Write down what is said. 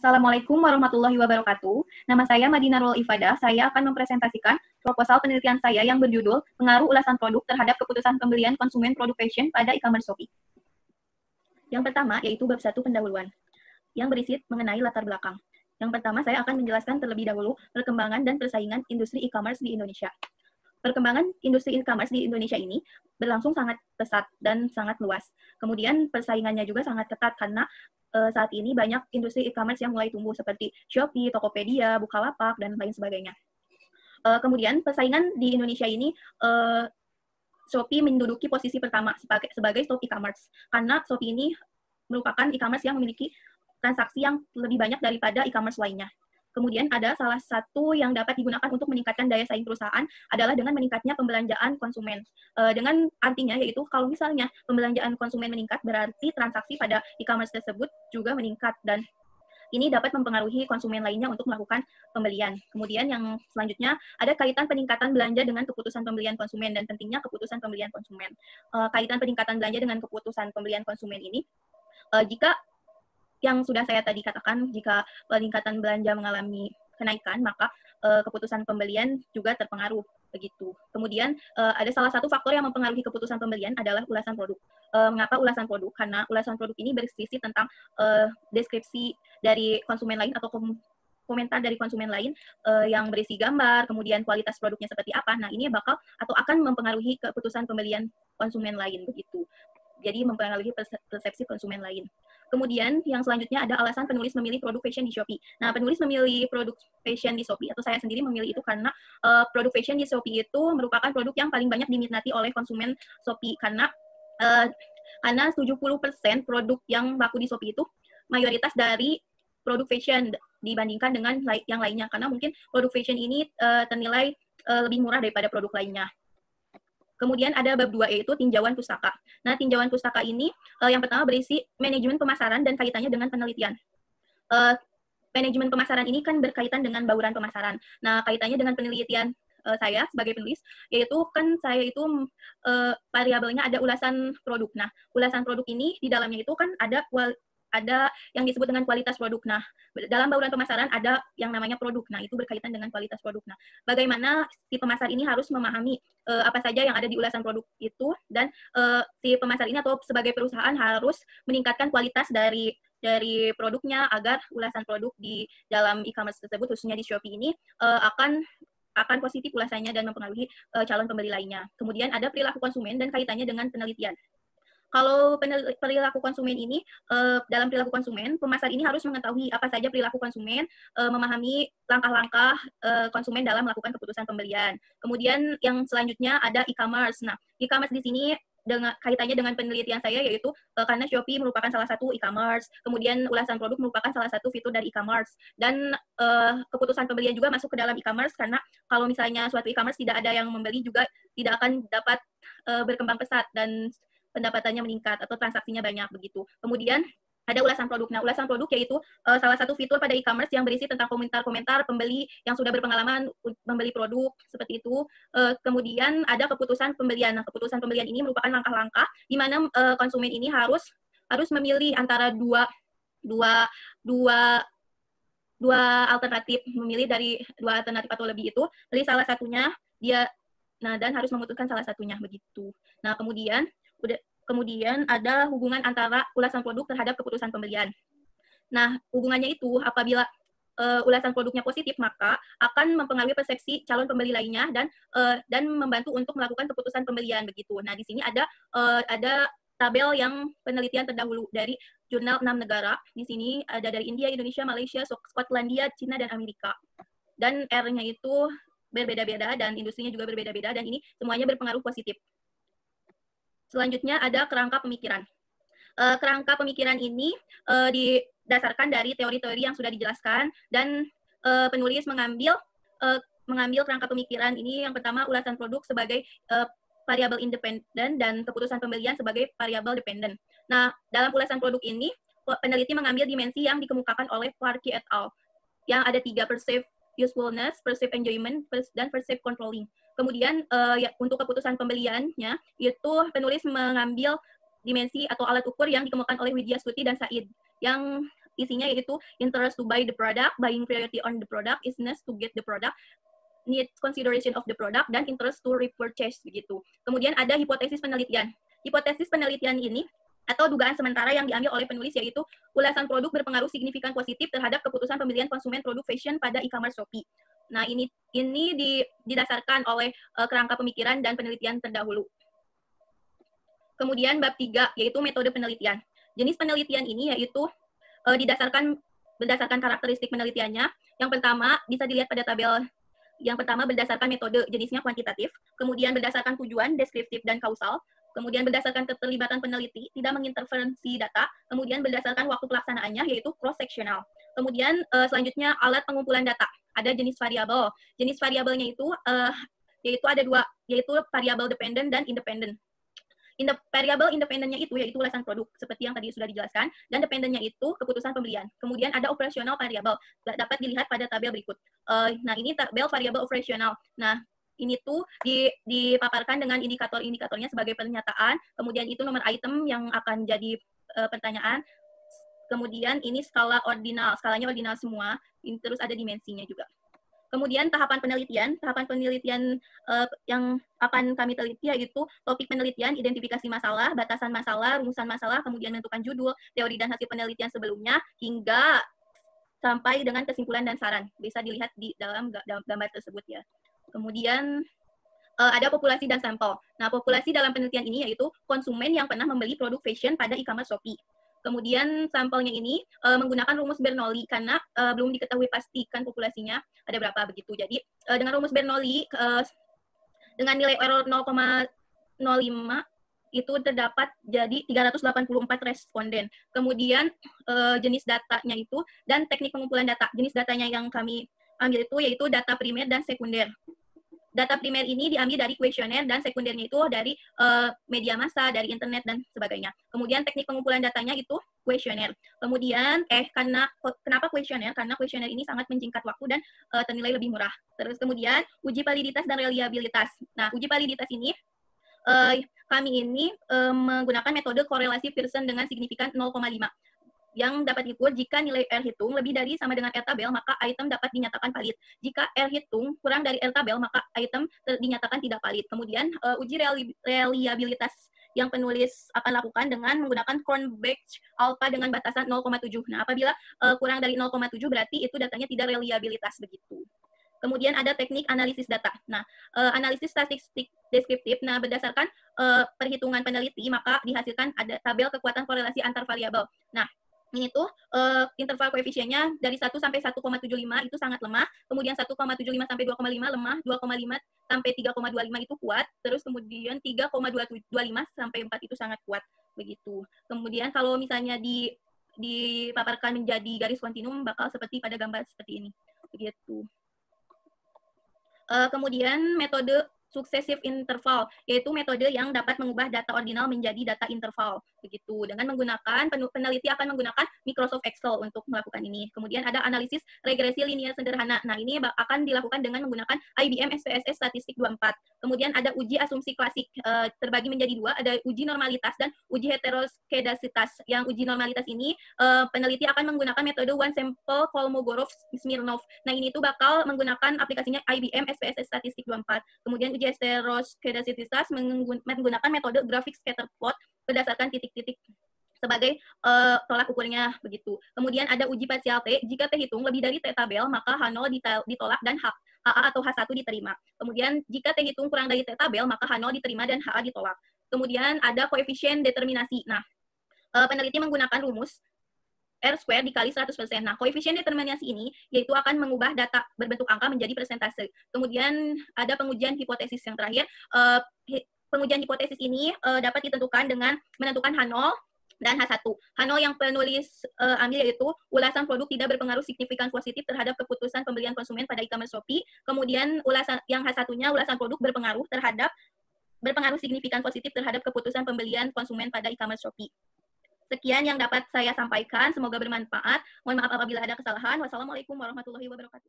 Assalamualaikum warahmatullahi wabarakatuh. Nama saya Madina Nurul Ifadah. Saya akan mempresentasikan proposal penelitian saya yang berjudul Pengaruh Ulasan Produk Terhadap Keputusan Pembelian Konsumen Produk Fashion pada e-commerce Shopee. Yang pertama yaitu bab 1 pendahuluan, yang berisi mengenai latar belakang. Yang pertama saya akan menjelaskan terlebih dahulu perkembangan dan persaingan industri e-commerce di Indonesia. Perkembangan industri e-commerce di Indonesia ini berlangsung sangat pesat dan sangat luas. Kemudian persaingannya juga sangat ketat karena saat ini banyak industri e-commerce yang mulai tumbuh seperti Shopee, Tokopedia, Bukalapak, dan lain sebagainya. Kemudian persaingan di Indonesia ini Shopee menduduki posisi pertama sebagai top e-commerce karena Shopee ini merupakan e-commerce yang memiliki transaksi yang lebih banyak daripada e-commerce lainnya. Kemudian ada salah satu yang dapat digunakan untuk meningkatkan daya saing perusahaan adalah dengan meningkatnya pembelanjaan konsumen. Dengan artinya yaitu kalau misalnya pembelanjaan konsumen meningkat berarti transaksi pada e-commerce tersebut juga meningkat dan ini dapat mempengaruhi konsumen lainnya untuk melakukan pembelian. Kemudian yang selanjutnya ada kaitan peningkatan belanja dengan keputusan pembelian konsumen dan pentingnya keputusan pembelian konsumen. Kaitan peningkatan belanja dengan keputusan pembelian konsumen ini jika yang sudah saya tadi katakan, jika peningkatan belanja mengalami kenaikan, maka keputusan pembelian juga terpengaruh begitu. Kemudian ada salah satu faktor yang mempengaruhi keputusan pembelian adalah ulasan produk. Mengapa ulasan produk? Karena ulasan produk ini berisi tentang deskripsi dari konsumen lain atau komentar dari konsumen lain yang berisi gambar, kemudian kualitas produknya seperti apa. Nah, ini bakal atau akan mempengaruhi keputusan pembelian konsumen lain begitu. Jadi mempengaruhi persepsi konsumen lain. Kemudian yang selanjutnya ada alasan penulis memilih produk fashion di Shopee. Nah, penulis memilih produk fashion di Shopee atau saya sendiri memilih itu karena produk fashion di Shopee itu merupakan produk yang paling banyak diminati oleh konsumen Shopee karena 70% produk yang laku di Shopee itu mayoritas dari produk fashion dibandingkan dengan yang lainnya karena mungkin produk fashion ini ternilai lebih murah daripada produk lainnya. Kemudian ada bab 2 yaitu tinjauan pustaka. Nah, tinjauan pustaka ini yang pertama berisi manajemen pemasaran dan kaitannya dengan penelitian. Manajemen pemasaran ini kan berkaitan dengan bauran pemasaran. Nah, kaitannya dengan penelitian saya sebagai penulis, yaitu kan saya itu variabelnya ada ulasan produk. Nah, ulasan produk ini di dalamnya itu kan ada yang disebut dengan kualitas produk. Nah, dalam bauran pemasaran ada yang namanya produk. Nah, itu berkaitan dengan kualitas produk. Nah, bagaimana si pemasar ini harus memahami apa saja yang ada di ulasan produk itu dan si pemasar ini atau sebagai perusahaan harus meningkatkan kualitas dari produknya agar ulasan produk di dalam e-commerce tersebut khususnya di Shopee ini akan positif ulasannya dan mempengaruhi calon pembeli lainnya. Kemudian ada perilaku konsumen dan kaitannya dengan penelitian. Kalau perilaku konsumen ini, dalam perilaku konsumen, pemasar ini harus mengetahui apa saja perilaku konsumen, memahami langkah-langkah konsumen dalam melakukan keputusan pembelian. Kemudian yang selanjutnya ada e-commerce. Nah, e-commerce di sini kaitannya dengan penelitian saya yaitu karena Shopee merupakan salah satu e-commerce, kemudian ulasan produk merupakan salah satu fitur dari e-commerce, dan keputusan pembelian juga masuk ke dalam e-commerce karena kalau misalnya suatu e-commerce tidak ada yang membeli juga tidak akan dapat berkembang pesat dan pendapatannya meningkat atau transaksinya banyak begitu. Kemudian ada ulasan produk. Nah, ulasan produk yaitu salah satu fitur pada e-commerce yang berisi tentang komentar-komentar pembeli yang sudah berpengalaman membeli produk seperti itu. Kemudian ada keputusan pembelian. Nah, keputusan pembelian ini merupakan langkah-langkah di mana konsumen ini harus memilih antara dua alternatif, memilih dari dua alternatif atau lebih itu, pilih salah satunya dan harus memutuskan salah satunya begitu. Nah, kemudian ada hubungan antara ulasan produk terhadap keputusan pembelian. Nah, hubungannya itu apabila ulasan produknya positif, maka akan mempengaruhi persepsi calon pembeli lainnya dan membantu untuk melakukan keputusan pembelian begitu. Nah, di sini ada tabel yang penelitian terdahulu dari jurnal 6 negara. Di sini ada dari India, Indonesia, Malaysia, Skotlandia, Cina, dan Amerika. Dan R-nya itu berbeda-beda dan industrinya juga berbeda-beda dan ini semuanya berpengaruh positif. Selanjutnya ada kerangka pemikiran. Kerangka pemikiran ini didasarkan dari teori-teori yang sudah dijelaskan dan penulis mengambil kerangka pemikiran ini yang pertama ulasan produk sebagai variabel independen dan keputusan pembelian sebagai variabel dependen. Nah, dalam ulasan produk ini peneliti mengambil dimensi yang dikemukakan oleh Parky et al. Yang ada 3, perceived usefulness, perceived enjoyment, dan perceived controlling. Kemudian untuk keputusan pembeliannya itu penulis mengambil dimensi atau alat ukur yang dikemukakan oleh Widya Stuti dan Said yang isinya yaitu interest to buy the product, buying priority on the product, easiness to get the product, need consideration of the product, dan interest to repurchase begitu. Kemudian ada hipotesis penelitian. Hipotesis penelitian ini atau dugaan sementara yang diambil oleh penulis yaitu ulasan produk berpengaruh signifikan positif terhadap keputusan pembelian konsumen produk fashion pada e-commerce Shopee. Nah, ini didasarkan oleh kerangka pemikiran dan penelitian terdahulu. Kemudian bab 3 yaitu metode penelitian. Jenis penelitian ini yaitu berdasarkan karakteristik penelitiannya. Yang pertama bisa dilihat pada tabel. Yang pertama berdasarkan metode, jenisnya kuantitatif. Kemudian berdasarkan tujuan, deskriptif dan kausal. Kemudian berdasarkan keterlibatan peneliti, tidak menginterferensi data. Kemudian berdasarkan waktu pelaksanaannya, yaitu cross-sectional. Kemudian selanjutnya alat pengumpulan data. Ada jenis variabel. Jenis variabelnya itu yaitu ada dua, yaitu variabel dependent dan independent. Variabel independennya itu yaitu ulasan produk, seperti yang tadi sudah dijelaskan, dan dependennya itu keputusan pembelian. Kemudian ada operasional variabel, dapat dilihat pada tabel berikut. Nah, ini tabel variabel operasional. Nah, ini tuh dipaparkan dengan indikator-indikatornya sebagai pernyataan, kemudian itu nomor item yang akan jadi pertanyaan, kemudian ini skala ordinal, skalanya ordinal semua, ini terus ada dimensinya juga. Kemudian tahapan penelitian yang akan kami teliti yaitu topik penelitian, identifikasi masalah, batasan masalah, rumusan masalah, kemudian menentukan judul, teori dan hasil penelitian sebelumnya, hingga sampai dengan kesimpulan dan saran. Bisa dilihat di dalam gambar tersebut ya. Kemudian ada populasi dan sampel. Nah, populasi dalam penelitian ini yaitu konsumen yang pernah membeli produk fashion pada e-commerce Shopee. Kemudian sampelnya ini menggunakan rumus Bernoulli karena belum diketahui pastikan populasinya ada berapa begitu. Jadi dengan rumus Bernoulli dengan nilai error 0,05 itu terdapat jadi 384 responden. Kemudian jenis datanya itu dan teknik pengumpulan data. Jenis datanya yang kami ambil itu yaitu data primer dan sekunder. Data primer ini diambil dari kuesioner dan sekundernya itu dari media massa, dari internet dan sebagainya. Kemudian teknik pengumpulan datanya itu kuesioner. Kemudian kenapa kuesioner? Karena kuesioner ini sangat menyingkat waktu dan ternilai lebih murah. Terus kemudian uji validitas dan reliabilitas. Nah, uji validitas ini kami ini menggunakan metode korelasi Pearson dengan signifikan 0,5. Yang dapat diukur jika nilai R hitung lebih dari sama dengan R tabel, maka item dapat dinyatakan valid. Jika R hitung kurang dari R tabel, maka item dinyatakan tidak valid. Kemudian uji reliabilitas yang penulis akan lakukan dengan menggunakan Cronbach alpha dengan batasan 0,7. Nah, apabila kurang dari 0,7 berarti itu datanya tidak reliabilitas begitu. Kemudian ada teknik analisis data. Nah, analisis statistik deskriptif. Nah, berdasarkan perhitungan peneliti, maka dihasilkan ada tabel kekuatan korelasi antar variabel. Nah, ini tuh interval koefisiennya dari 1 sampai 1,75 itu sangat lemah, kemudian 1,75 sampai 2,5 lemah, 2,5 sampai 3,25 itu kuat, terus kemudian 3,25 sampai 4 itu sangat kuat begitu. Kemudian kalau misalnya dipaparkan menjadi garis kontinum bakal seperti pada gambar seperti ini begitu. Kemudian metode successive interval, yaitu metode yang dapat mengubah data ordinal menjadi data interval begitu. Dengan menggunakan peneliti akan menggunakan Microsoft Excel untuk melakukan ini. Kemudian ada analisis regresi linear sederhana. Nah, ini akan dilakukan dengan menggunakan IBM SPSS Statistik 24. Kemudian ada uji asumsi klasik terbagi menjadi dua, ada uji normalitas dan uji heteroskedasitas. Yang uji normalitas ini peneliti akan menggunakan metode one sample Kolmogorov-Smirnov. Nah, ini tuh bakal menggunakan aplikasinya IBM SPSS Statistik 24. Kemudian uji heteroskedasitas menggunakan metode grafik scatter plot berdasarkan titik-titik sebagai tolak ukurnya begitu. Kemudian ada uji parsial T, jika T hitung lebih dari T tabel, maka H0 ditolak dan HA atau H1 diterima. Kemudian jika T hitung kurang dari T tabel, maka H0 diterima dan HA ditolak. Kemudian ada koefisien determinasi. Nah, peneliti menggunakan rumus R square dikali 100%. Nah, koefisien determinasi ini yaitu akan mengubah data berbentuk angka menjadi persentase. Kemudian ada pengujian hipotesis yang terakhir. Pengujian hipotesis ini dapat ditentukan dengan menentukan H0 dan H1. H0 yang penulis ambil yaitu ulasan produk tidak berpengaruh signifikan positif terhadap keputusan pembelian konsumen pada e-commerce Shopee. Kemudian yang H1-nya ulasan produk berpengaruh signifikan positif terhadap keputusan pembelian konsumen pada e-commerce Shopee. Sekian yang dapat saya sampaikan, semoga bermanfaat. Mohon maaf apabila ada kesalahan. Wassalamualaikum warahmatullahi wabarakatuh.